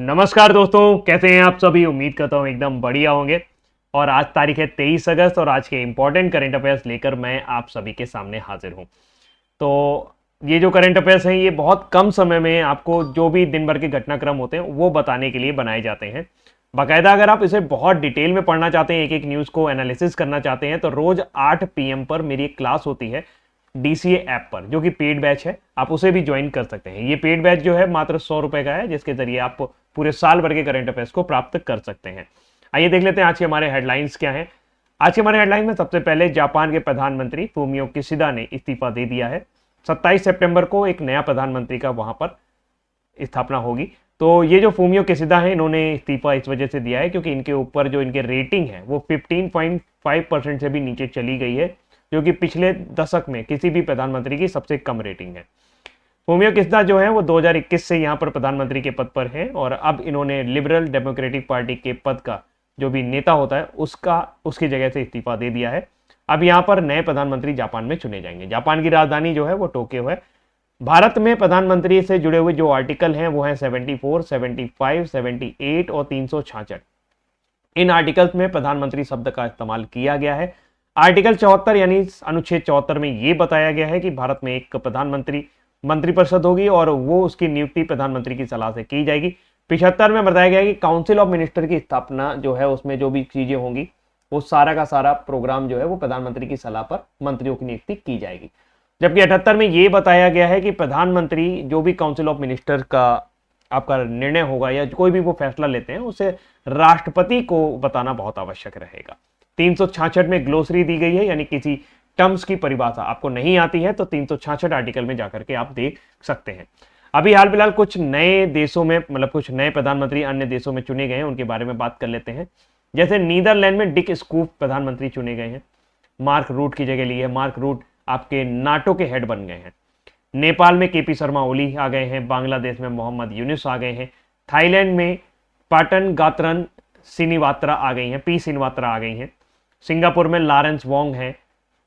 नमस्कार दोस्तों, कैसे हैं आप सभी। उम्मीद करता हूँ एकदम बढ़िया होंगे। और आज तारीख है 23 अगस्त और आज के इंपॉर्टेंट करंट अफेयर्स लेकर मैं आप सभी के सामने हाजिर हूँ। तो ये जो करंट अफेयर्स हैं ये बहुत कम समय में आपको जो भी दिन भर के घटनाक्रम होते हैं वो बताने के लिए बनाए जाते हैं। बाकायदा अगर आप इसे बहुत डिटेल में पढ़ना चाहते हैं, एक एक न्यूज़ को एनालिसिस करना चाहते हैं, तो रोज 8 PM पर मेरी एक क्लास होती है DCA ऐप पर, जो कि पेड बैच है। आप उसे भी ज्वाइन कर सकते हैं। ये पेड बैच जो है मात्र 100 रुपए का है, जिसके जरिए आप पूरे साल भर के करंट अफेयर्स को प्राप्त कर सकते हैं। आइए देख लेते हैं आज के हमारे हेडलाइंस क्या हैं। आज के हमारे हेडलाइन में सबसे पहले जापान के प्रधानमंत्री फूमियो किशिदा ने इस्तीफा दे दिया है। 27 सितंबर को एक नया प्रधानमंत्री का वहां पर स्थापना होगी। तो ये जो फूमियो किशिदा है, इन्होंने इस्तीफा इस वजह से दिया है क्योंकि इनके ऊपर जो इनके रेटिंग है वो 15.5% से भी नीचे चली गई है, जो कि पिछले दशक में किसी भी प्रधानमंत्री की सबसे कम रेटिंग है। फूमियो किशिदा जो है वो 2021 से यहाँ पर प्रधानमंत्री के पद पर हैं और अब इन्होंने लिबरल डेमोक्रेटिक पार्टी के पद का जो भी नेता होता है उसकी जगह से इस्तीफा दे दिया है। अब यहाँ पर नए प्रधानमंत्री जापान में चुने जाएंगे। जापान की राजधानी जो है वो टोक्यो है। भारत में प्रधानमंत्री से जुड़े हुए जो आर्टिकल हैं वो हैं 74, 75, 78 और 366। इन आर्टिकल्स में प्रधानमंत्री शब्द का इस्तेमाल किया गया है। आर्टिकल 74 यानी अनुच्छेद 74 में ये बताया गया है कि भारत में एक मंत्रिपरिषद होगी और वो उसकी नियुक्ति प्रधानमंत्री की सलाह से की जाएगी। 75 में बताया गया है कि काउंसिल ऑफ मिनिस्टर की स्थापना जो है उसमें जो भी चीजें होंगी वो सारा का सारा प्रोग्राम जो है वो प्रधानमंत्री की सलाह पर मंत्रियों की नियुक्ति की जाएगी। जबकि 78 में ये बताया गया है कि प्रधानमंत्री जो भी काउंसिल ऑफ मिनिस्टर का आपका निर्णय होगा या कोई भी वो फैसला लेते हैं उसे राष्ट्रपति को बताना बहुत आवश्यक रहेगा। 366 में ग्लोसरी दी गई है, यानी किसी टर्म्स की परिभाषा आपको नहीं आती है तो 366 आर्टिकल में जाकर के आप देख सकते हैं। अभी हाल फिलहाल कुछ नए देशों में कुछ नए प्रधानमंत्री अन्य देशों में चुने गए हैं, उनके बारे में बात कर लेते हैं। जैसे नीदरलैंड में डिक स्कूप प्रधानमंत्री चुने गए हैं, मार्क रूट की जगह ली है। मार्क रूट आपके नाटो के हेड बन गए हैं। नेपाल में KP शर्मा ओली आ गए हैं। बांग्लादेश में मोहम्मद यूनुस आ गए हैं। थाईलैंड में पाटन गात्रन सिनीवात्रा आ गई हैं, P सिनीवात्रा आ गई हैं। सिंगापुर में लॉरेंस वोंग हैं।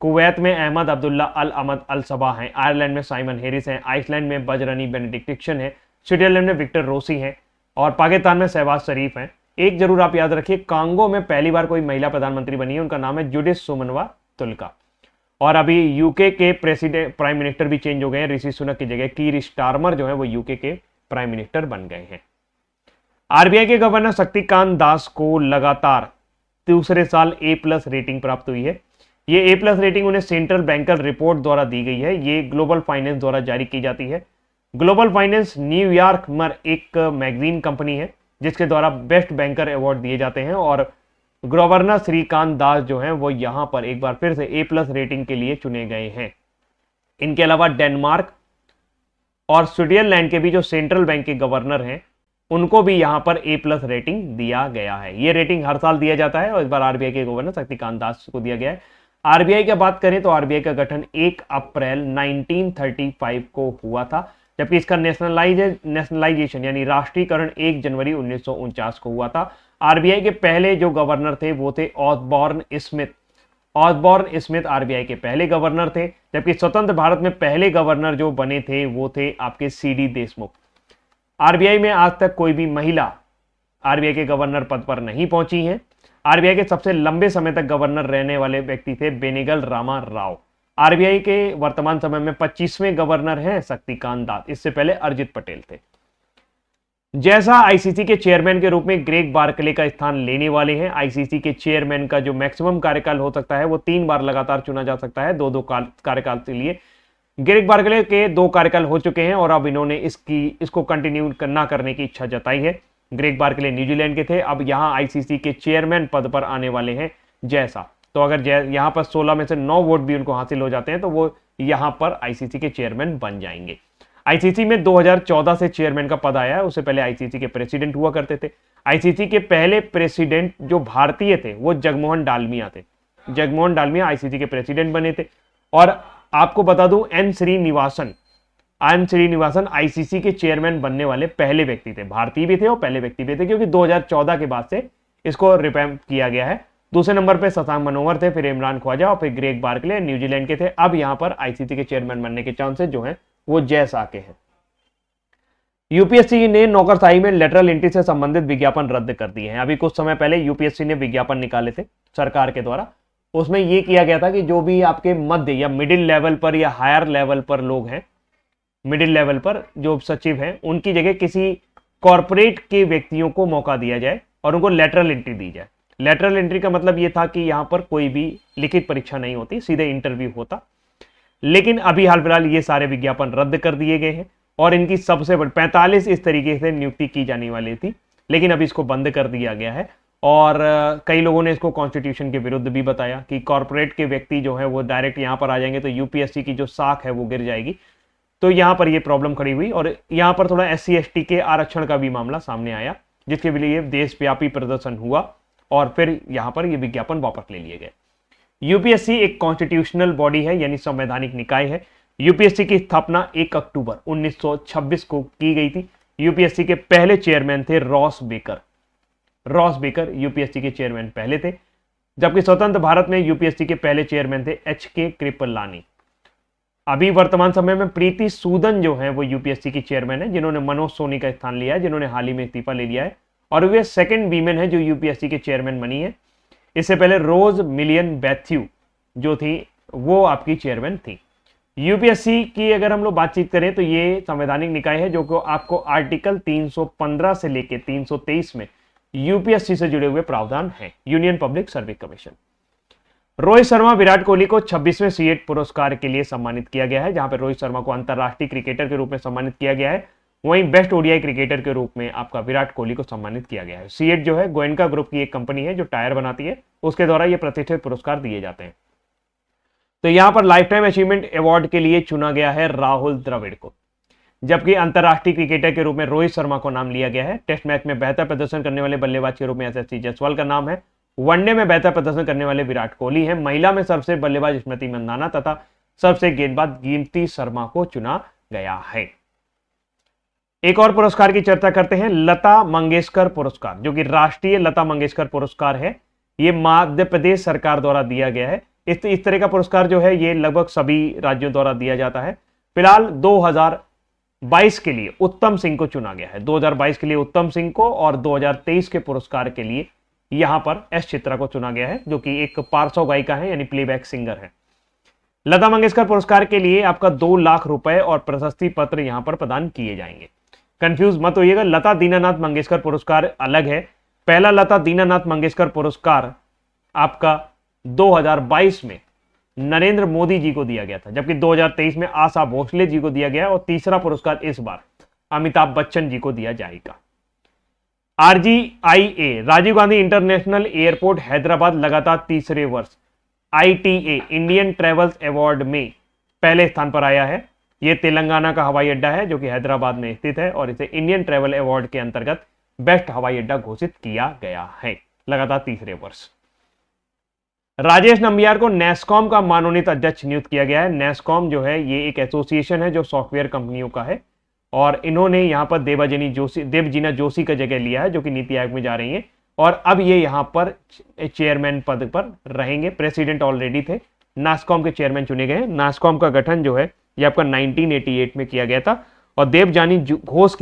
कुवैत में अहमद अब्दुल्ला अल अमद अल सबा हैं। आयरलैंड में साइमन हेरिस हैं। आइसलैंड में बजरनी बेनेडिक्शन है। स्विट्जरलैंड में विक्टर रोसी हैं और पाकिस्तान में शहबाज शरीफ हैं। एक जरूर आप याद रखिए, कांगो में पहली बार कोई महिला प्रधानमंत्री बनी है, उनका नाम है जुडिस सुमनवा तुलका। और अभी यूके के प्राइम मिनिस्टर भी चेंज हो गए हैं। ऋषि सुनक की जगह कीर स्टारमर जो है वो यूके के प्राइम मिनिस्टर बन गए हैं। RBI के गवर्नर शक्तिकांत दास को लगातार दूसरे साल A+ रेटिंग प्राप्त हुई है। ये A+ रेटिंग उन्हें सेंट्रल बैंकर रिपोर्ट द्वारा दी गई है। ये ग्लोबल फाइनेंस द्वारा जारी की जाती है। ग्लोबल फाइनेंस न्यूयॉर्क में एक मैगजीन कंपनी है जिसके द्वारा बेस्ट बैंकर अवार्ड दिए जाते हैं और गवर्नर श्रीकांत दास जो हैं वो यहां पर एक बार फिर से A+ रेटिंग के लिए चुने गए हैं। इनके अलावा डेनमार्क और स्विट्जरलैंड के भी जो सेंट्रल बैंक के गवर्नर हैं उनको भी यहां पर A+ रेटिंग दिया गया है। ये रेटिंग हर साल दिया जाता है और इस बार RBI के गवर्नर शक्तिकांत दास को दिया गया है। RBI की बात करें तो RBI का गठन 1 अप्रैल 1935 को हुआ था, जबकि इसका नेशनलाइजेशन यानी राष्ट्रीयकरण 1 जनवरी 1949 को हुआ था। RBI के पहले जो गवर्नर थे वो थे ऑसबॉर्न स्मिथ RBI के पहले गवर्नर थे, जबकि स्वतंत्र भारत में पहले गवर्नर जो बने थे वो थे आपके CD देशमुख। RBI में आज तक कोई भी महिला RBI के गवर्नर पद पर नहीं पहुंची है। RBI के सबसे लंबे समय तक गवर्नर रहने वाले व्यक्ति थे बेनेगल रामा राव। RBI के वर्तमान समय में 25वें गवर्नर हैं शक्तिकांत दास। इससे पहले अरिजित पटेल थे। जैसा ICC के चेयरमैन के रूप में ग्रेग बार्कले का स्थान लेने वाले हैं। ICC के चेयरमैन का जो मैक्सिमम कार्यकाल हो सकता है वो 3 बार लगातार चुना जा सकता है, 2-2 कार्यकाल के लिए। ग्रेग बार्कले के 2 कार्यकाल हो चुके हैं और अब इन्होंने इसको कंटिन्यू ना करने की इच्छा जताई है। ग्रेग बार्कले न्यूजीलैंड के थे, अब यहाँ ICC के चेयरमैन पद पर आने वाले हैं जैसा। तो अगर यहाँ पर 16 में से 9 वोट भी उनको हासिल हो जाते हैं तो वो यहाँ पर ICC के चेयरमैन बन जाएंगे। ICC में 2014 से चेयरमैन का पद आया है। उससे पहले ICC के प्रेसिडेंट हुआ करते थे। ICC के पहले प्रेसिडेंट जो भारतीय थे वो जगमोहन डालमिया थे। जगमोहन डालमिया ICC के प्रेसिडेंट बने थे। और आपको बता दूं एन श्रीनिवासन ICC के चेयरमैन बनने वाले पहले व्यक्ति थे। भारतीय भी थे और पहले व्यक्ति भी थे, क्योंकि 2014 के बाद से इसको रिवैम्प किया गया है। दूसरे नंबर पे शशांक मनोहर थे, फिर इमरान ख्वाजा और फिर ग्रेग बार्कले न्यूजीलैंड के थे। अब यहाँ पर ICC के चेयरमैन बनने के चांसेस जो हैं वो जैसा के हैं। यूपीएससी ने नौकरशाही में लेटरल एंट्री से संबंधित विज्ञापन रद्द कर दिए हैं। अभी कुछ समय पहले यूपीएससी ने विज्ञापन निकाले थे सरकार के द्वारा, उसमें यह किया गया था कि जो भी आपके मध्य या मिडिल लेवल पर या हायर लेवल पर लोग हैं, मिडिल लेवल पर जो सचिव हैं, उनकी जगह किसी कॉरपोरेट के व्यक्तियों को मौका दिया जाए और उनको लेटरल एंट्री दी जाए। लेटरल एंट्री का मतलब यह था कि यहां पर कोई भी लिखित परीक्षा नहीं होती, सीधे इंटरव्यू होता। लेकिन अभी हाल फिलहाल ये सारे विज्ञापन रद्द कर दिए गए हैं और इनकी सबसे बड़ी 45 इस तरीके से नियुक्ति की जाने वाली थी, लेकिन अभी इसको बंद कर दिया गया है। और कई लोगों ने इसको कॉन्स्टिट्यूशन के विरुद्ध भी बताया कि कॉर्पोरेट के व्यक्ति जो है वो डायरेक्ट यहाँ पर आ जाएंगे तो यूपीएससी की जो साख है वो गिर जाएगी। तो यहाँ पर ये प्रॉब्लम खड़ी हुई और यहाँ पर थोड़ा SC ST के आरक्षण का भी मामला सामने आया, जिसके लिए देशव्यापी प्रदर्शन हुआ और फिर यहाँ पर ये विज्ञापन वापस ले लिए गए। यूपीएससी एक कॉन्स्टिट्यूशनल बॉडी है, यानी संवैधानिक निकाय है। यूपीएससी की स्थापना 1 अक्टूबर 1926 को की गई थी। यूपीएससी के पहले चेयरमैन थे Ross baker. Ross baker UPSC के चेयरमैन पहले थे, जबकि स्वतंत्र भारत में यूपीएससी के पहले चेयरमैन थे HK कृपलानी। अभी वर्तमान समय में प्रीति सूदन जो है वो यूपीएससी की चेयरमैन है, जिन्होंने मनोज सोनी का स्थान लिया है, जिन्होंने हाल ही में इस्तीफा ले लिया है और वे सेकंड वीमेन है जो यूपीएससी के चेयरमैन बनी है। इससे पहले रोज मिलियन बैथ्यू जो थी वो आपकी चेयरमैन थी। यूपीएससी की अगर हम लोग बातचीत करें तो ये संवैधानिक निकाय है जो कि आपको आर्टिकल 315 से लेके 323 में यूपीएससी से जुड़े हुए प्रावधान हैं। Union public service commission. Rohit Sharma Virat Kohli को 26वें सीएट पुरस्कार के लिए सम्मानित किया गया है, जहां पर रोहित शर्मा को अंतरराष्ट्रीय क्रिकेटर के रूप में सम्मानित किया गया है, वहीं बेस्ट ओडीआई क्रिकेटर के रूप में आपका विराट कोहली को सम्मानित किया गया है। सीएट जो है गोयनका ग्रुप की एक कंपनी है जो टायर बनाती है, उसके द्वारा ये प्रतिष्ठित पुरस्कार दिए जाते हैं। तो यहां पर लाइफ टाइम अचीवमेंट अवार्ड के लिए चुना गया है राहुल द्रविड़ को, जबकि अंतरराष्ट्रीय क्रिकेटर के रूप में रोहित शर्मा को नाम लिया गया है। टेस्ट मैच में बेहतर प्रदर्शन करने वाले बल्लेबाज के रूप में SSC जायसवाल का नाम है। वनडे में बेहतर प्रदर्शन करने वाले विराट कोहली हैं। महिला में सबसे बल्लेबाज स्मृति मंदाना तथा सबसे गेंदबाज कीर्ति शर्मा को चुना गया है। एक और पुरस्कार की चर्चा करते हैं, लता मंगेशकर पुरस्कार, जो कि राष्ट्रीय लता मंगेशकर पुरस्कार है। ये मध्य प्रदेश सरकार द्वारा दिया गया है। इस तरह का पुरस्कार जो है ये लगभग सभी राज्यों द्वारा दिया जाता है। फिलहाल 2022 के लिए उत्तम सिंह को चुना गया है। 2022 के लिए उत्तम सिंह को और 2023 के पुरस्कार के लिए यहां पर S चित्रा को चुना गया है, जो कि एक पार्श्व गायिका है, यानी प्लेबैक सिंगर है। लता मंगेशकर पुरस्कार के लिए आपका 2 लाख रुपए और प्रशस्ति पत्र यहां पर प्रदान किए जाएंगे। कंफ्यूज मत होइएगा, लता दीनानाथ मंगेशकर पुरस्कार अलग है। पहला लता दीनानाथ मंगेशकर पुरस्कार आपका 2022 में नरेंद्र मोदी जी को दिया गया था, जबकि 2023 में आशा भोसले जी को दिया गया और तीसरा पुरस्कार इस बार अमिताभ बच्चन जी को दिया जाएगा। RGIA Rajiv Gandhi international airport Hyderabad लगातार तीसरे वर्ष ITA इंडियन ट्रेवल्स अवार्ड में पहले स्थान पर आया है। यह तेलंगाना का हवाई अड्डा है जो कि हैदराबाद में स्थित है और इसे इंडियन ट्रेवल अवार्ड के अंतर्गत बेस्ट हवाई अड्डा घोषित किया गया है लगातार तीसरे वर्ष। राजेश नंबियार को नेस्कॉम का मनोनीत अध्यक्ष नियुक्त किया गया है। नेस्कॉम जो है ये एक एसोसिएशन है जो सॉफ्टवेयर कंपनियों का है और इन्होंने यहाँ पर देवजीना जोशी का जगह लिया है जो कि नीति आयोग में जा रही है और अब ये यहाँ पर चेयरमैन पद पर रहेंगे। प्रेसिडेंट ऑलरेडी थे, नास्कॉम के चेयरमैन चुने गए। नास्कॉम का गठन जो है ये आपका 1988 में किया गया था और देवजानी घोष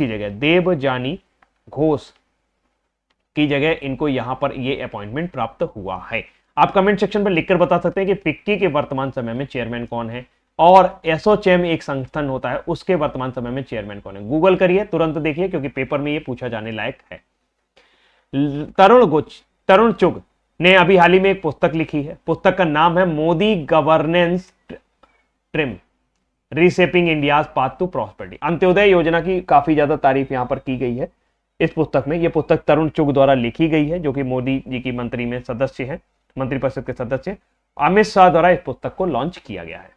की जगह इनको यहां पर ये अपॉइंटमेंट प्राप्त हुआ है। आप कमेंट सेक्शन पर लिखकर बता सकते हैं कि फिक्की के वर्तमान समय में चेयरमैन कौन है और एसोचैम एक संगठन होता है उसके वर्तमान समय में चेयरमैन कौन है। गूगल करिए, तुरंत देखिए क्योंकि पेपर में ये पूछा जाने लायक है। तरुण चुग ने अभी हाल ही में एक पुस्तक लिखी है। पुस्तक का नाम है Modi governance trim reshaping India's path to prosperity. Antyodaya योजना की काफी ज्यादा तारीफ यहां पर की गई है इस पुस्तक में। यह पुस्तक तरुण चुग द्वारा लिखी गई है जो कि मोदी जी की मंत्री में सदस्य है, मंत्रिपरिषद के सदस्य। अमित शाह द्वारा इस पुस्तक को लॉन्च किया गया है।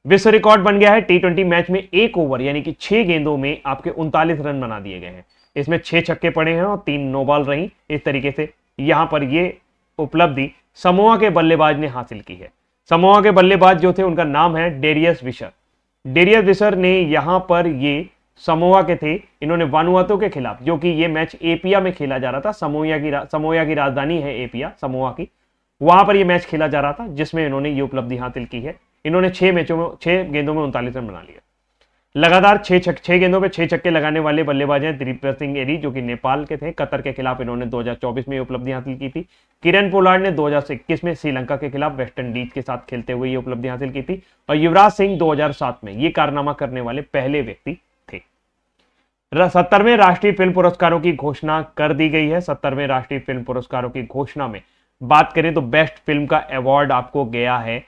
विश्व रिकॉर्ड बन गया है। T20 मैच में 1 ओवर यानी कि 6 गेंदों में आपके 39 रन बना दिए गए हैं। इसमें 6 छक्के पड़े हैं और 3 नो बॉल रही। इस तरीके से यहां पर यह उपलब्धि समोआ के बल्लेबाज ने हासिल की है। समोआ के बल्लेबाज जो थे उनका नाम है डेरियस विशर। डेरियस विशर ने यहां पर ये समोआ के थे, इन्होंने वानुआतु के खिलाफ, जो कि ये मैच एपिया में खेला जा रहा था। समोआ की राजधानी है एपिया, समोआ की, वहां पर यह मैच खेला जा रहा था जिसमें इन्होंने ये उपलब्धि हासिल की है। इन्होंने 6 गेंदों में 39 रन बना लिया। लगातार छह गेंदों पे 6 छक्के लगाने वाले बल्लेबाज हैं दिलीप सिंह एरी, जो कि नेपाल के थे। कतर के खिलाफ इन्होंने 2024 में उपलब्धि हासिल की थी। किरण पोलार्ड ने 2021 में श्रीलंका के खिलाफ वेस्ट इंडीज के साथ खेलते हुए ये उपलब्धि हासिल की थी। और युवराज सिंह 2007 में ये कारनामा करने वाले पहले व्यक्ति थे। 70वें राष्ट्रीय फिल्म पुरस्कारों की घोषणा कर दी गई है। 70वें राष्ट्रीय फिल्म पुरस्कारों की घोषणा में बात करें तो बेस्ट फिल्म का अवार्ड आपको गया है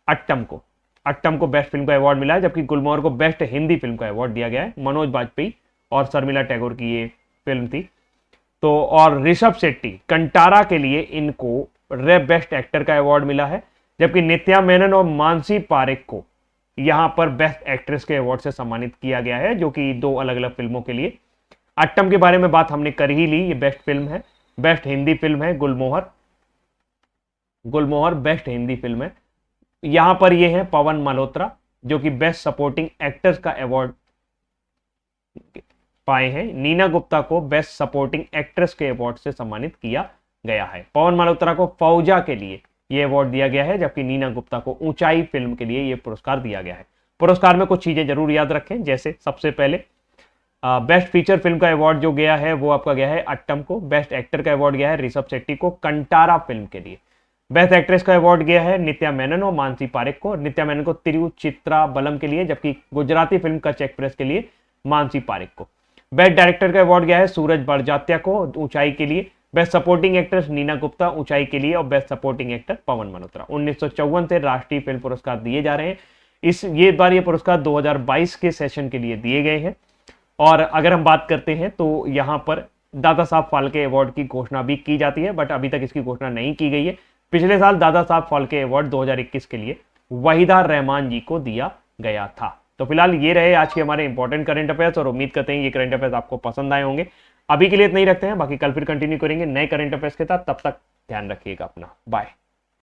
अट्टम को। अट्टम को बेस्ट फिल्म का अवार्ड मिला है, जबकि गुलमोहर को बेस्ट हिंदी फिल्म का अवार्ड दिया गया है। मनोज बाजपेयी और शर्मिला टैगोर की ये फिल्म थी। तो और ऋषभ शेट्टी कंटारा के लिए इनको बेस्ट एक्टर का अवार्ड मिला है, जबकि नित्या मेनन और मानसी पारेख को यहां पर बेस्ट एक्ट्रेस के अवार्ड से सम्मानित किया गया है, जो कि 2 अलग अलग फिल्मों के लिए। अट्टम के बारे में बात हमने कर ही ली, ये बेस्ट फिल्म है, बेस्ट हिंदी फिल्म है। गुलमोहर बेस्ट हिंदी फिल्म है। यहां पर ये है पवन मल्होत्रा, जो कि बेस्ट सपोर्टिंग एक्टर्स का अवार्ड पाए हैं। नीना गुप्ता को बेस्ट सपोर्टिंग एक्ट्रेस के अवार्ड से सम्मानित किया गया है। पवन मल्होत्रा को फौजा के लिए यह अवार्ड दिया गया है, जबकि नीना गुप्ता को ऊंचाई फिल्म के लिए यह पुरस्कार दिया गया है। पुरस्कार में कुछ चीजें जरूर याद रखें, जैसे सबसे पहले बेस्ट फीचर फिल्म का अवार्ड जो गया है वो आपका गया है अट्टम को। बेस्ट एक्टर का अवार्ड गया है ऋषभ शेट्टी को कंटारा फिल्म के लिए। बेस्ट एक्ट्रेस का अवार्ड गया है नित्या मेनन और मानसी पारेख को। नित्या मेनन को तिरुचित्राबलम के लिए, जबकि गुजराती फिल्म कच्छ एक्सप्रेस के लिए मानसी पारेख को। बेस्ट डायरेक्टर का अवार्ड गया है सूरज बड़जात्या को ऊंचाई के लिए। Best supporting actress Neena Gupta Uunchai के लिए और best supporting actor Pawan Malhotra. 1954 से राष्ट्रीय फिल्म पुरस्कार दिए जा रहे हैं। ये बार ये पुरस्कार 2022 के सेशन के लिए दिए गए हैं। और अगर हम बात करते हैं तो यहाँ पर दादा साहब फाल्के अवार्ड की घोषणा भी की जाती है, बट अभी तक इसकी घोषणा नहीं की गई है। पिछले साल दादा साहब फाल्के अवार्ड 2021 के लिए वहीदा रहमान जी को दिया गया था। तो फिलहाल ये रहे आज के हमारे इंपॉर्टेंट करंट अफेयर्स, और उम्मीद करते हैं ये करंट अफेयर्स आपको पसंद आए होंगे। अभी के लिए इतना ही रखते हैं, बाकी कल फिर कंटिन्यू करेंगे नए करंट अफेयर्स के साथ। तब तक ध्यान रखिएगा अपना, बाय।